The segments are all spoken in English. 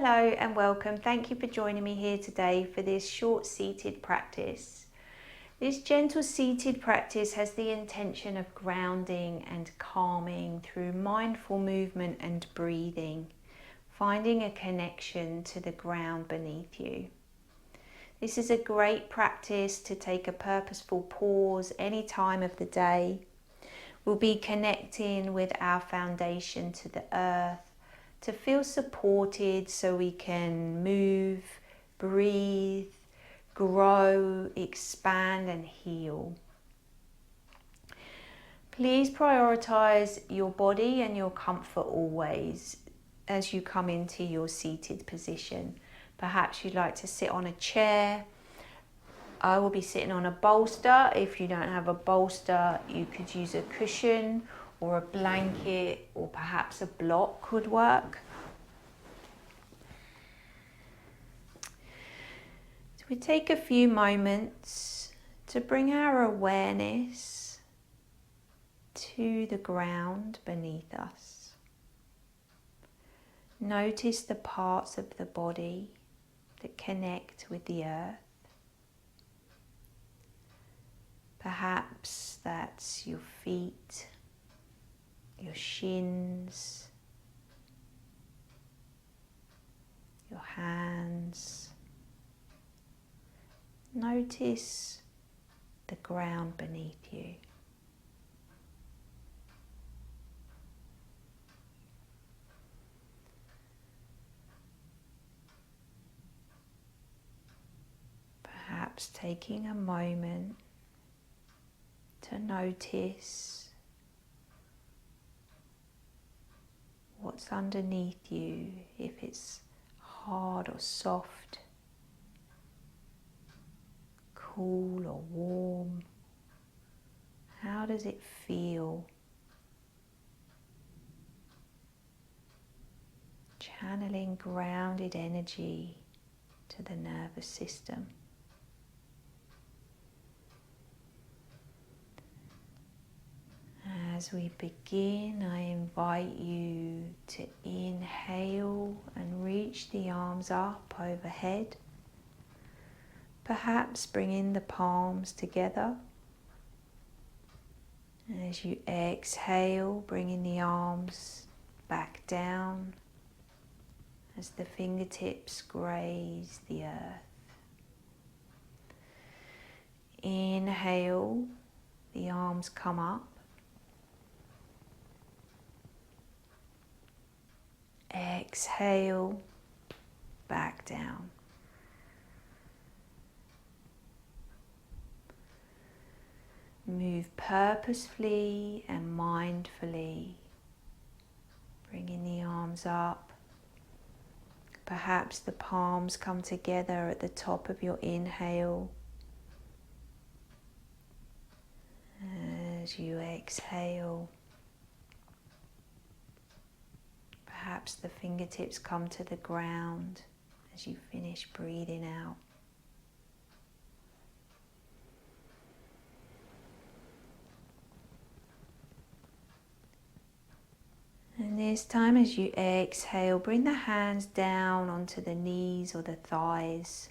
Hello and welcome. Thank you for joining me here today for this short seated practice. This gentle seated practice has the intention of grounding and calming through mindful movement and breathing, finding a connection to the ground beneath you. This is a great practice to take a purposeful pause any time of the day. We'll be connecting with our foundation to the earth, to feel supported so we can move, breathe, grow, expand and heal. Please prioritize your body and your comfort always as you come into your seated position. Perhaps you'd like to sit on a chair. I will be sitting on a bolster. If you don't have a bolster, you could use a cushion or a blanket, or perhaps a block could work. So we take a few moments to bring our awareness to the ground beneath us. Notice the parts of the body that connect with the earth. Perhaps that's your feet, your shins, your hands. Notice the ground beneath you. Perhaps taking a moment to notice what's underneath you, if it's hard or soft, cool or warm. How does it feel? Channeling grounded energy to the nervous system. As we begin, I invite you to inhale and reach the arms up overhead. Perhaps bringing the palms together. And as you exhale, bringing the arms back down as the fingertips graze the earth. Inhale, the arms come up. Exhale, back down. Move purposefully and mindfully, bringing the arms up. Perhaps the palms come together at the top of your inhale. As you exhale, perhaps the fingertips come to the ground as you finish breathing out. And this time, as you exhale, bring the hands down onto the knees or the thighs.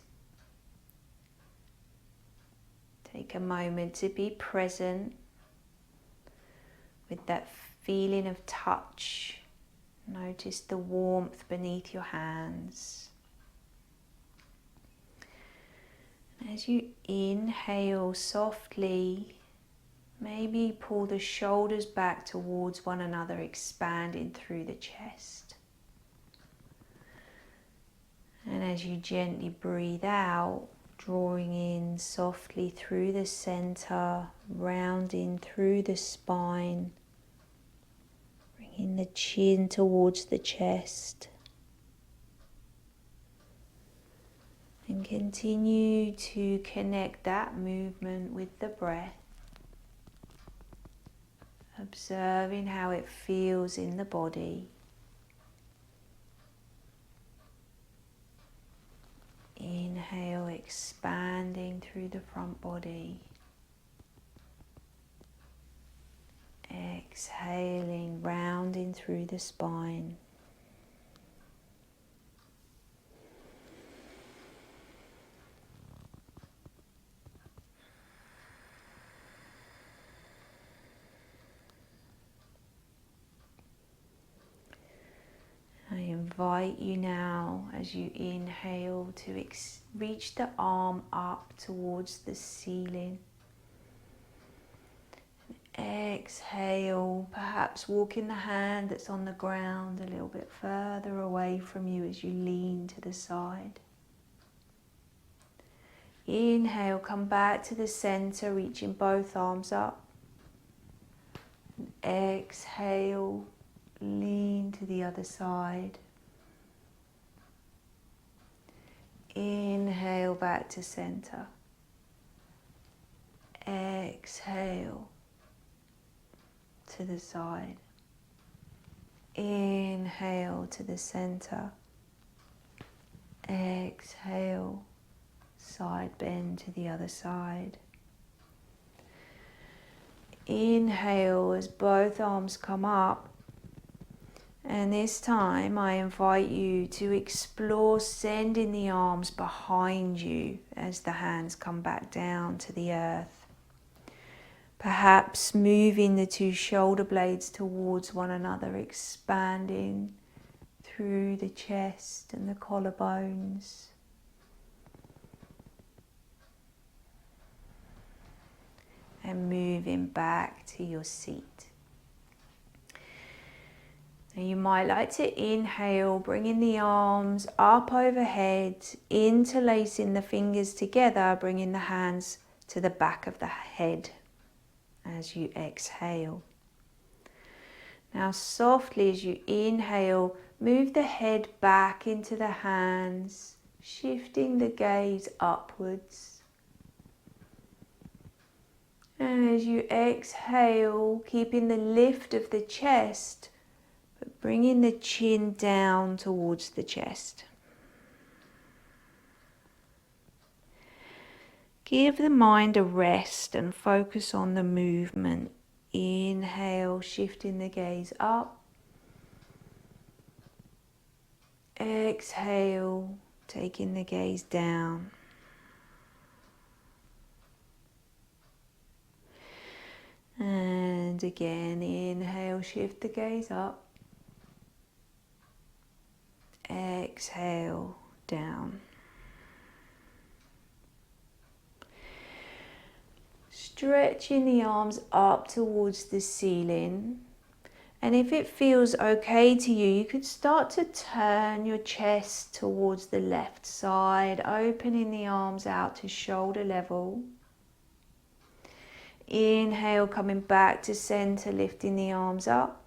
Take a moment to be present with that feeling of touch. Notice the warmth beneath your hands. As you inhale softly, maybe pull the shoulders back towards one another, expanding through the chest. And as you gently breathe out, drawing in softly through the center, rounding through the spine, bringing the chin towards the chest. And continue to connect that movement with the breath. Observing how it feels in the body. Inhale, expanding through the front body. Exhaling, rounding through the spine. invite you now, as you inhale, to reach the arm up towards the ceiling. Exhale, perhaps walking the hand that's on the ground a little bit further away from you as you lean to the side. Inhale, come back to the center, reaching both arms up. Exhale, lean to the other side. Inhale, back to center. Exhale, to the side. Inhale to the center. Exhale, side bend to the other side. Inhale as both arms come up, and this time I invite you to explore sending the arms behind you as the hands come back down to the earth. Perhaps moving the two shoulder blades towards one another, expanding through the chest and the collarbones. And moving back to your seat. Now you might like to inhale, bringing the arms up overhead, interlacing the fingers together, bringing the hands to the back of the head as you exhale. Now softly as you inhale, move the head back into the hands, shifting the gaze upwards. And as you exhale, keeping the lift of the chest, but bringing the chin down towards the chest. Give the mind a rest and focus on the movement. Inhale, shifting the gaze up. Exhale, taking the gaze down. And again, inhale, shift the gaze up. Exhale, down. Stretching the arms up towards the ceiling. And if it feels okay to you, you could start to turn your chest towards the left side, opening the arms out to shoulder level. Inhale, coming back to center, lifting the arms up.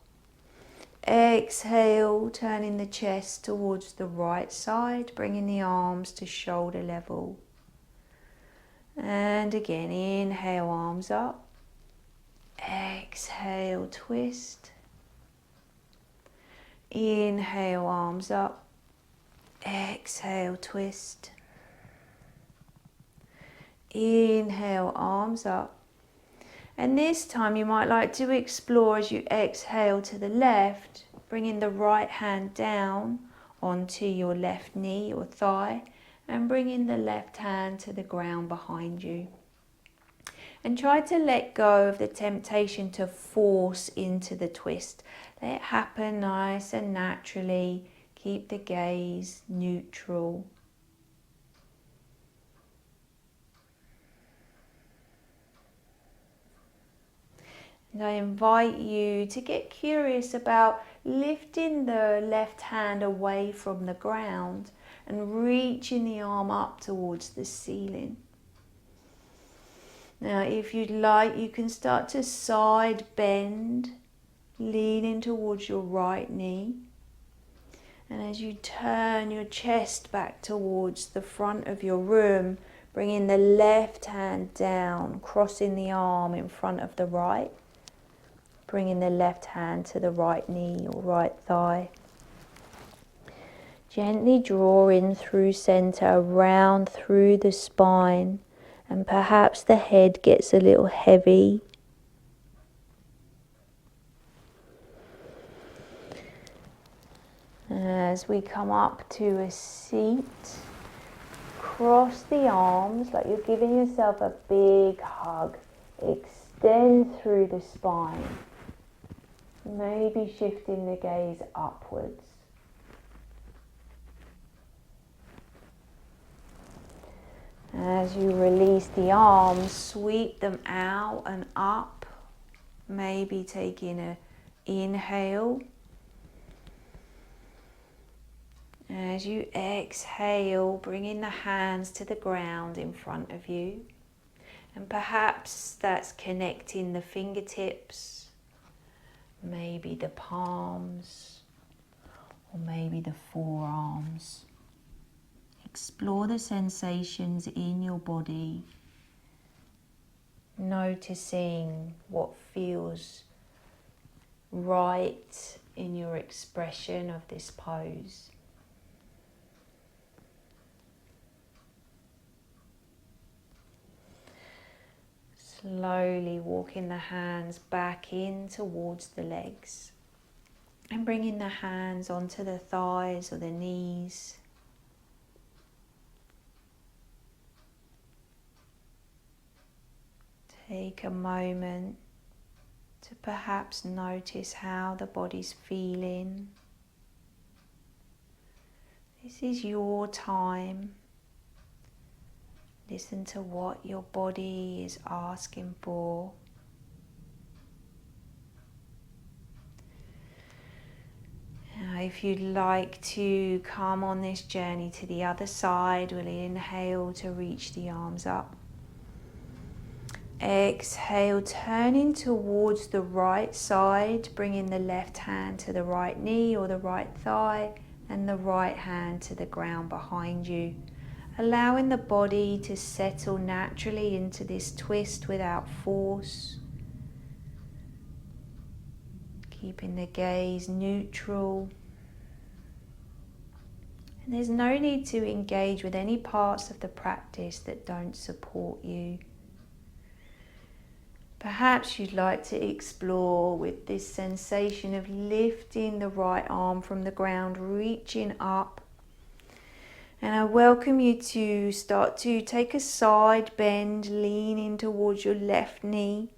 Exhale, turning the chest towards the right side, bringing the arms to shoulder level. And again, inhale, arms up. Exhale, twist. Inhale, arms up. Exhale, twist. Inhale, arms up. And this time you might like to explore as you exhale to the left, bringing the right hand down onto your left knee or thigh, and bringing the left hand to the ground behind you. And try to let go of the temptation to force into the twist. Let it happen nice and naturally. Keep the gaze neutral. And I invite you to get curious about lifting the left hand away from the ground and reaching the arm up towards the ceiling. Now, if you'd like, you can start to side bend, leaning towards your right knee. And as you turn your chest back towards the front of your room, bringing the left hand down, crossing the arm in front of the right. Bringing the left hand to the right knee or right thigh. Gently draw in through center, round through the spine, and perhaps the head gets a little heavy. As we come up to a seat, cross the arms like you're giving yourself a big hug. Extend through the spine. Maybe shifting the gaze upwards. As you release the arms, sweep them out and up. Maybe taking an inhale. As you exhale, bringing the hands to the ground in front of you. And perhaps that's connecting the fingertips, maybe the palms, or maybe the forearms. Explore the sensations in your body, noticing what feels right in your expression of this pose. Slowly walking the hands back in towards the legs and bringing the hands onto the thighs or the knees. Take a moment to perhaps notice how the body's feeling. This is your time. Listen to what your body is asking for. Now, if you'd like to come on this journey to the other side, we'll inhale to reach the arms up. Exhale, turning towards the right side, bringing the left hand to the right knee or the right thigh and the right hand to the ground behind you. Allowing the body to settle naturally into this twist without force. Keeping the gaze neutral. And there's no need to engage with any parts of the practice that don't support you. Perhaps you'd like to explore with this sensation of lifting the right arm from the ground, reaching up. And I welcome you to start to take a side bend, leaning towards your left knee.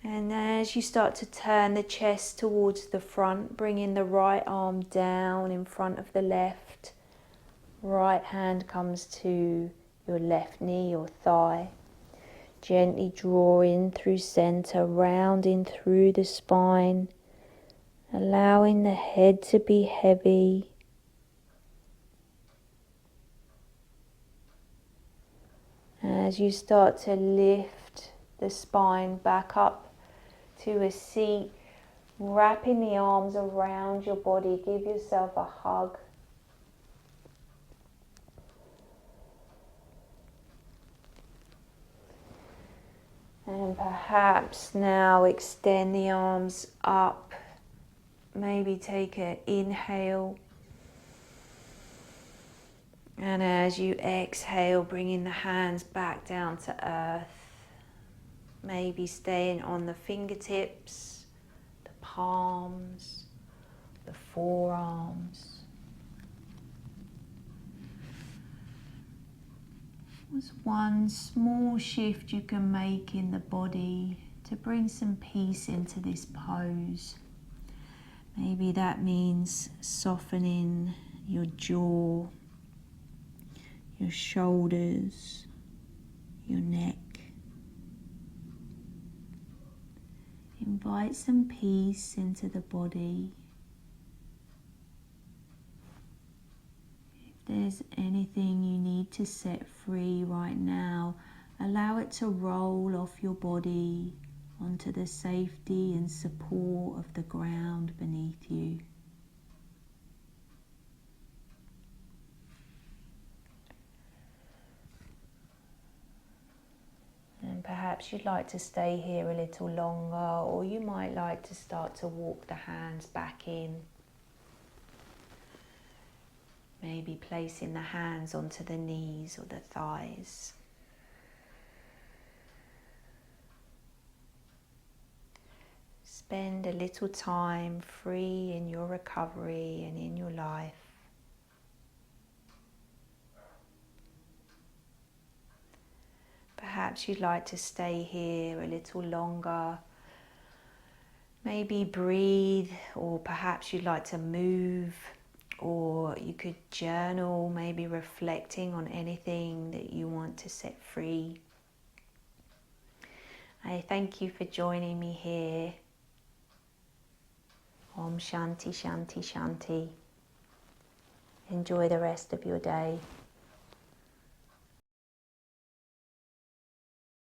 And as you start to turn the chest towards the front, bringing the right arm down in front of the left. Right hand comes to your left knee or thigh. Gently draw in through center, rounding through the spine, allowing the head to be heavy. As you start to lift the spine back up to a seat, wrapping the arms around your body, give yourself a hug. And perhaps now extend the arms up. Maybe take an inhale. And as you exhale, bringing the hands back down to earth. Maybe staying on the fingertips, the palms, the forearms. There's one small shift you can make in the body to bring some peace into this pose. Maybe that means softening your jaw, your shoulders, your neck. Invite some peace into the body. If there's anything you need to set free right now, allow it to roll off your body onto the safety and support of the ground beneath you. And perhaps you'd like to stay here a little longer, or you might like to start to walk the hands back in. Maybe placing the hands onto the knees or the thighs. Spend a little time free in your recovery and in your life. Perhaps you'd like to stay here a little longer. Maybe breathe, or perhaps you'd like to move or you could journal, maybe reflecting on anything that you want to set free. I thank you for joining me here. Om Shanti, Shanti, Shanti. Enjoy the rest of your day.